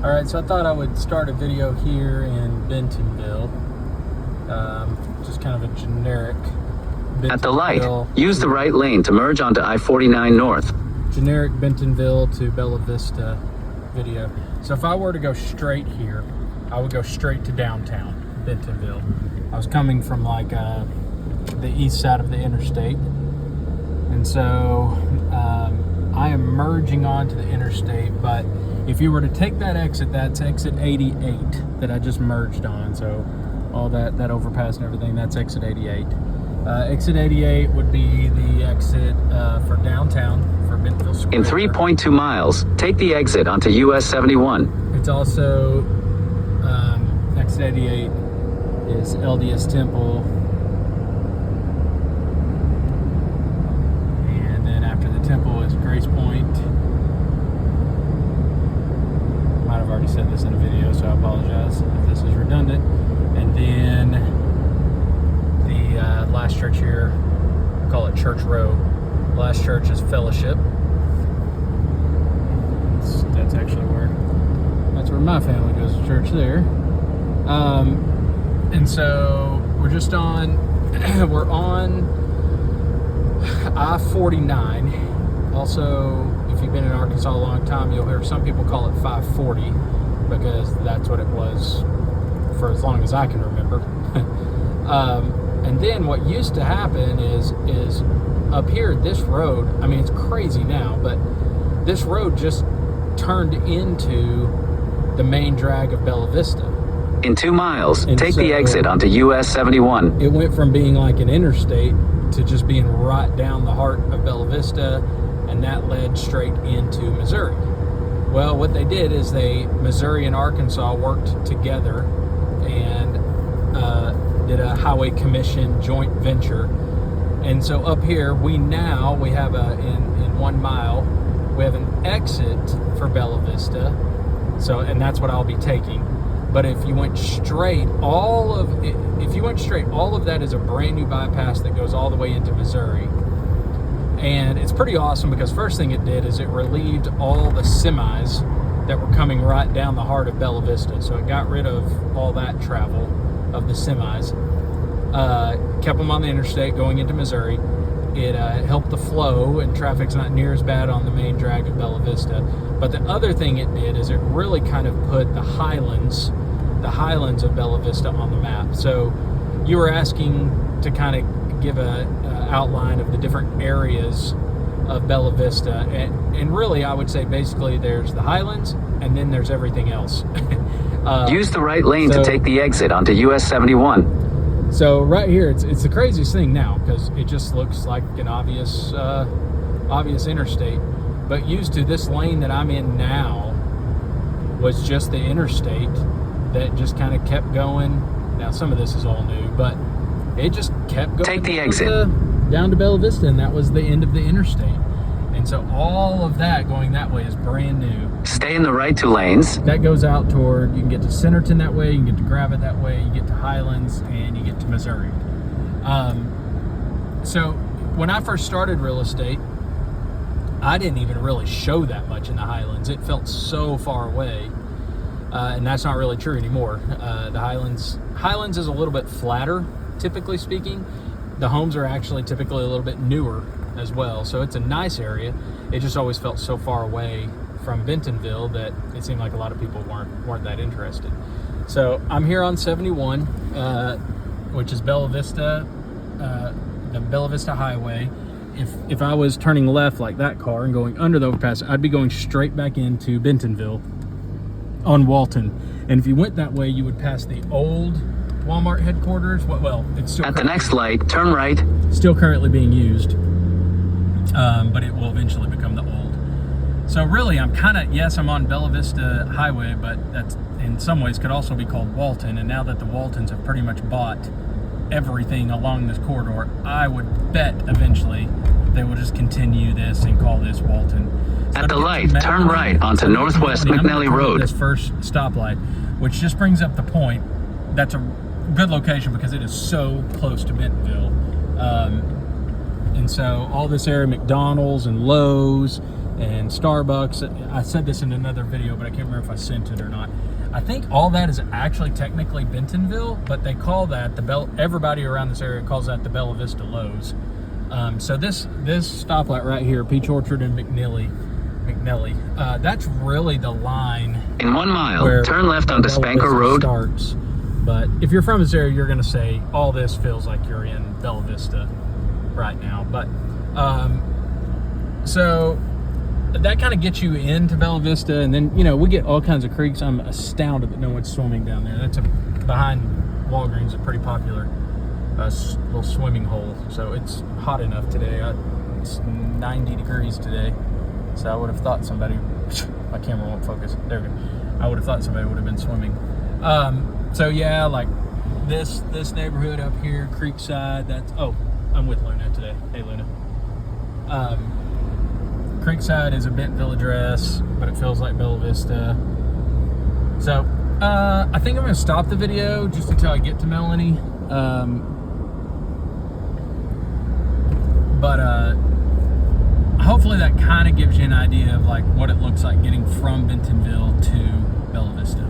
Alright, so I thought I would start a video here in Bentonville. Just kind of a generic Bentonville. At the light, use the right lane to merge onto I-49 North. Generic Bentonville to Bella Vista video. So if I were to go straight here, I would go straight to downtown Bentonville. I was coming from like the east side of the interstate. And so I am merging onto the interstate, but if you were to take that exit, that's exit 88 that I just merged on. So all that overpass and everything, that's exit 88. Exit 88 would be the exit for downtown, for Bentonville Square. In 3.2 miles, take the exit onto US 71. It's also, exit 88 is LDS Temple. And then after the temple is Grace Point. Might have already said this in a video, so I apologize if this is redundant. And then the last church here, I call it Church Row. Last church is Fellowship. That's actually that's where my family goes to church there. And so we're just on, we're on I-49. Also, if you've been in Arkansas a long time, you'll hear some people call it 540 because that's what it was for as long as I can remember. And then what used to happen is up here, this road, I mean, it's crazy now, but this road just turned into the main drag of Bella Vista. In 2 miles, take the exit onto US 71. It went from being like an interstate to just being right down the heart of Bella Vista, and that led straight into Missouri. Well, what they did is Missouri and Arkansas worked together and did a highway commission joint venture. And so up here, we have in 1 mile, we have an exit for Bella Vista. So, and that's what I'll be taking. But if you went straight, all of that is a brand new bypass that goes all the way into Missouri. And it's pretty awesome because first thing it did is it relieved all the semis that were coming right down the heart of Bella Vista. So it got rid of all that travel of the semis, kept them on the interstate going into Missouri. It helped the flow, and traffic's not near as bad on the main drag of Bella Vista. But the other thing it did is it really kind of put the highlands of Bella Vista on the map. So you were asking to kind of give a outline of the different areas of Bella Vista, and really I would say basically there's the highlands and then there's everything else. Use the right lane to take the exit onto US 71. So right here, it's the craziest thing now because it just looks like an obvious interstate. But used to, this lane that I'm in now was just the interstate that just kind of kept going. Now some of this is all new, but it just kept going. Take the exit down to Bella Vista, and that was the end of the interstate. And so all of that going that way is brand new. Stay in the right 2 lanes. That goes out toward, you can get to Centerton that way, you can get to Gravette that way, you get to Highlands, and you get to Missouri. So when I first started real estate, I didn't even really show that much in the Highlands. It felt so far away, and that's not really true anymore. The Highlands is a little bit flatter, typically speaking. The homes are actually typically a little bit newer as well, so it's a nice area. It just always felt so far away from Bentonville that it seemed like a lot of people weren't that interested. So I'm here on 71, which is Bella Vista, the Bella Vista Highway. If I was turning left like that car and going under the overpass, I'd be going straight back into Bentonville on Walton. And if you went that way, you would pass the old Walmart headquarters. Well, it's still at the next light, turn right. Still currently being used, but it will eventually become the old. So really, I'm on Bella Vista Highway, but that's in some ways could also be called Walton. And now that the Waltons have pretty much bought everything along this corridor, I would bet eventually they will just continue this and call this Walton. So at the light, turn right onto Northwest McNally Road. This first stoplight, which just brings up the point. That's a good location because it is so close to Bentonville. And so all this area, McDonald's and Lowe's and Starbucks. I said this in another video, but I can't remember if I sent it or not. I think all that is actually technically Bentonville, but they call that everybody around this area calls that the Bella Vista Lowe's. So this stoplight right here, Peach Orchard and McNelly, that's really the line. In 1 mile, where turn left onto Bella Spanker Vista Road. starts. But if you're from this area, you're going to say all this feels like you're in Bella Vista right now. But so that kind of gets you into Bella Vista, and then we get all kinds of creeks. I'm astounded that no one's swimming down there. That's behind Walgreens, a pretty popular little swimming hole. So it's hot enough today. It's 90 degrees today, so I would have thought somebody. My camera won't focus. There we go. I would have thought somebody would have been swimming. So yeah, like this neighborhood up here, Creekside. I'm with Luna today. Hey Luna. Creekside is a Bentonville address, but it feels like Bella Vista. So I think I'm going to stop the video just until I get to Melanie. But hopefully that kind of gives you an idea of like what it looks like getting from Bentonville to Bella Vista.